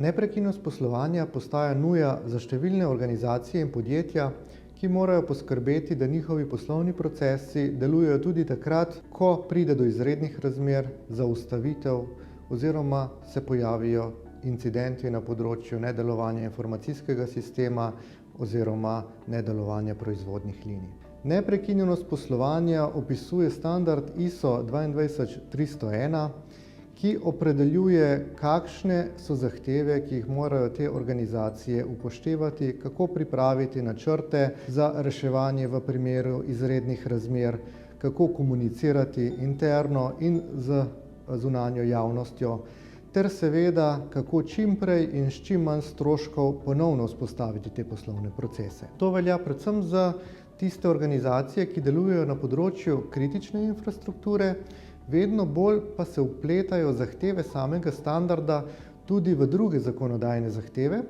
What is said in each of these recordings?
Neprekinnost poslovanja postaja nuja za številne organizacije in podjetja, ki morajo poskrbeti, da njihovi poslovni procesi delujejo tudi takrat, ko pride do izrednih razmer, zaustavitev oziroma se pojavijo incidenti na področju nedelovanja informacijskega sistema oziroma nedelovanja proizvodnih linij. Neprekinjenost poslovanja opisuje standard ISO 22301, ki opredeljuje, kakšne so zahteve, ki jih morajo te organizacije upoštevati, kako pripraviti načrte za reševanje v primeru izrednih razmer, kako komunicirati interno in z zunanjo javnostjo, ter seveda, kako čim prej in s čim manj stroškov ponovno vzpostaviti te poslovne procese. To velja predvsem za tiste organizacije, ki delujejo na področju kritične infrastrukture, vedno bolj pa se vpletajo zahteve samega standarda tudi v druge zakonodajne zahteve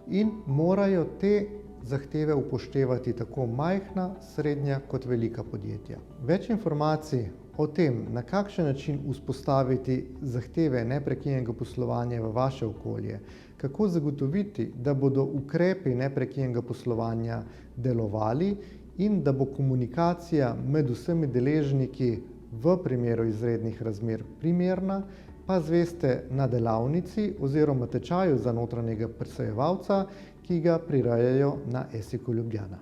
in morajo te zahteve upoštevati tako majhna, srednja kot velika podjetja. Več informacij o tem, na kakšen način vzpostaviti zahteve neprekinjenega poslovanja v vaše okolje, kako zagotoviti, da bodo ukrepi neprekinjenega poslovanja delovali in da bo komunikacija med vsemi deležniki v primeru izrednih razmer primerna, pa zveste na delavnici oziroma tečaju za notranjega presojevalca, ki ga prirejajo na ESIK-u Ljubljana.